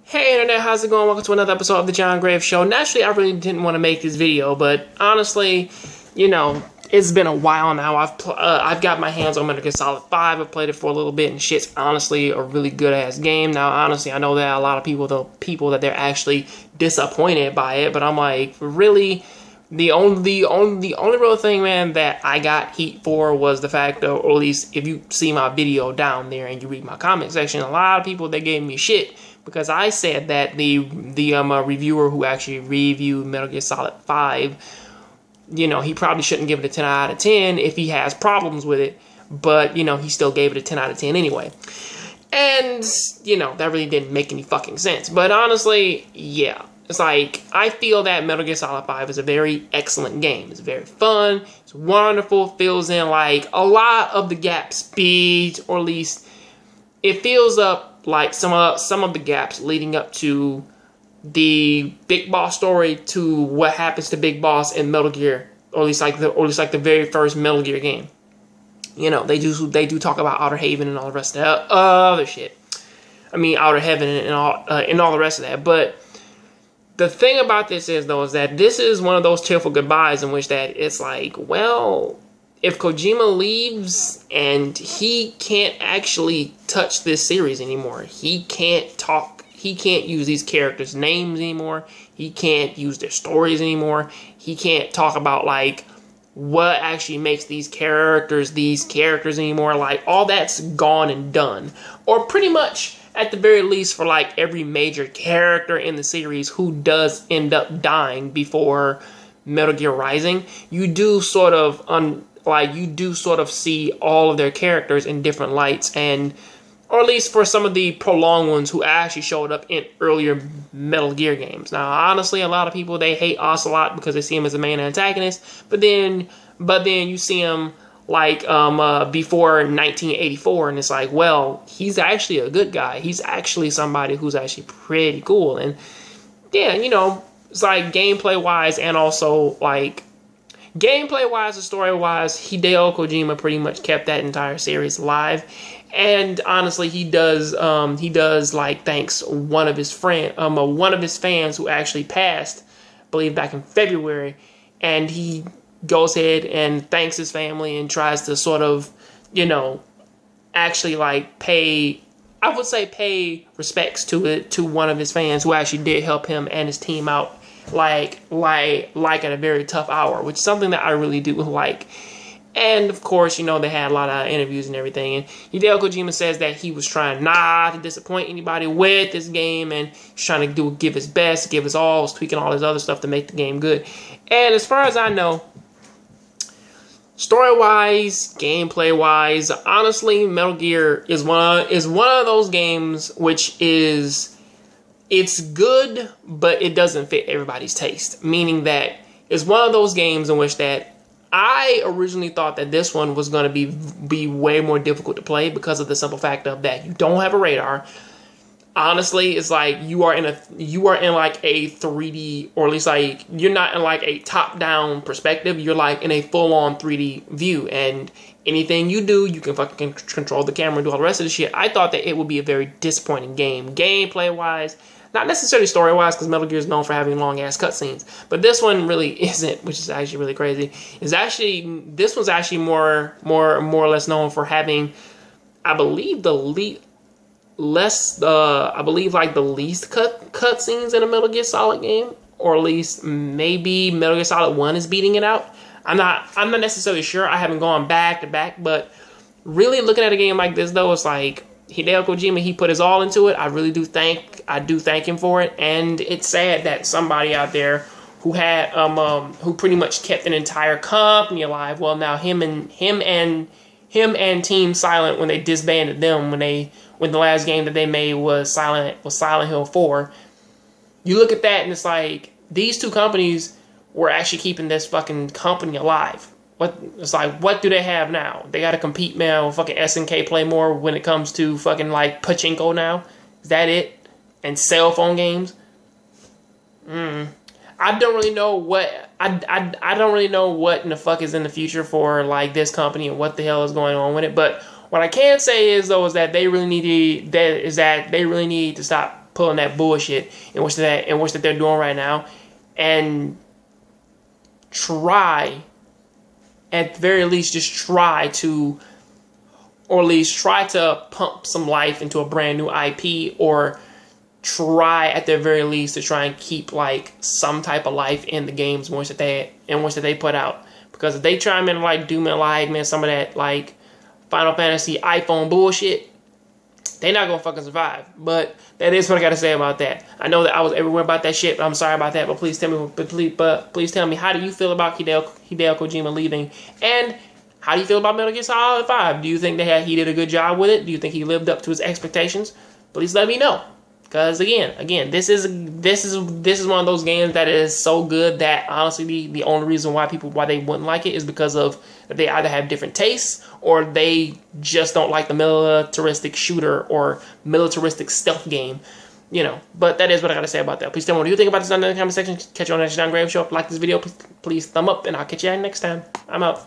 Hey internet, how's it going? Welcome to another episode of the Jongravesshow. Naturally, I really didn't want to make this video, but honestly, it's been a while now. I've got my hands on Metal Gear Solid 5. I've played it for a little bit, and shit's honestly a really good ass game. Now, honestly, I know that a lot of people that they're actually disappointed by it, but I'm like, really. The only real thing, man, that I got heat for was the fact of, or at least if you see my video down there and you read my comment section, a lot of people, they gave me shit because I said that the reviewer who actually reviewed Metal Gear Solid 5, he probably shouldn't give it a 10 out of 10 if he has problems with it, but, he still gave it a 10 out of 10 anyway. And, that really didn't make any fucking sense. But honestly, yeah. It's like, I feel that Metal Gear Solid 5 is a very excellent game. It's very fun. It's wonderful. Fills in, like, a lot of the gap speeds, or at least it fills up, like, some of the gaps leading up to the Big Boss story, to what happens to Big Boss in Metal Gear, or at least like the very first Metal Gear game. They do talk about Outer Haven and all the rest of that other shit. I mean, Outer Heaven and all the rest of that, but the thing about this is, though, is that this is one of those tearful goodbyes in which that it's like, well, if Kojima leaves and he can't actually touch this series anymore, he can't use these characters' names anymore, he can't use their stories anymore, he can't talk about, like, what actually makes these characters anymore, like, all that's gone and done. Or pretty much, at the very least, for like every major character in the series who does end up dying before Metal Gear Rising, you do sort of see all of their characters in different lights, and or at least for some of the prolonged ones who actually showed up in earlier Metal Gear games. Now, honestly, a lot of people, they hate Ocelot because they see him as the main antagonist, but then you see him like before 1984, and it's like, well, he's actually a good guy. He's actually somebody who's actually pretty cool. And yeah, it's like gameplay-wise and also like gameplay-wise and story-wise, Hideo Kojima pretty much kept that entire series alive. And honestly, he does like thanks one of his fans who actually passed, I believe back in February, and he goes ahead and thanks his family and tries to sort of, actually like pay respects to one of his fans who actually did help him and his team out like at a very tough hour, which is something that I really do like. And of course, they had a lot of interviews and everything, and Hideo Kojima says that he was trying not to disappoint anybody with this game, and he's trying to give his best, give his all, was tweaking all his other stuff to make the game good. And as far as I know, story-wise, gameplay-wise, honestly, Metal Gear is one of those games which it's good, but it doesn't fit everybody's taste. Meaning that it's one of those games in which that I originally thought that this one was going to be way more difficult to play because of the simple fact of that you don't have a radar. Honestly, it's like you are in like a 3D, or at least like you're not in like a top-down perspective. You're like in a full-on 3D view, and anything you do, you can fucking control the camera and do all the rest of the shit. I thought that it would be a very disappointing game, gameplay-wise, not necessarily story-wise, because Metal Gear is known for having long-ass cutscenes, but this one really isn't, which is actually really crazy. This one's actually more or less known for having, I believe, the least cutscenes in a Metal Gear Solid game, or at least maybe Metal Gear Solid 1 is beating it out. I'm not necessarily sure. I haven't gone back to back, but really looking at a game like this, though, it's like Hideo Kojima, he put his all into it. I do thank him for it, and it's sad that somebody out there who had who pretty much kept an entire company alive. Well, now him and Team Silent, when they disbanded them, when the last game that they made was Silent Hill 4. You look at that and it's like these two companies were actually keeping this fucking company alive. What do they have now? They got to compete now with fucking SNK Play more when it comes to fucking like pachinko now. Is that it? And cell phone games? I don't really know what I don't really know what in the fuck is in the future for like this company and what the hell is going on with it. But what I can say is though is that they really need to stop pulling that bullshit in which that they're doing right now, and try, at the very least, just try to, or at least try to pump some life into a brand new IP, or try at the very least to try and keep like some type of life in the games in which that they put out. Because if they try and like do like man some of that like Final Fantasy iPhone bullshit, they're not gonna fucking survive. But that is what I gotta say about that. I know that I was everywhere about that shit, but I'm sorry about that. But please tell me, how do you feel about Hideo Kojima leaving? And how do you feel about Metal Gear Solid 5? Do you think he did a good job with it? Do you think he lived up to his expectations? Please let me know. Because again, this is one of those games that is so good that honestly the only reason why they wouldn't like it is because of they either have different tastes or they just don't like the militaristic shooter or militaristic stealth game, you know. But that is what I gotta say about that. Please tell me what you think about this down in the comment section. Catch you on the next John Grave Show. If you like this video, please thumb up, and I'll catch you next time. I'm out.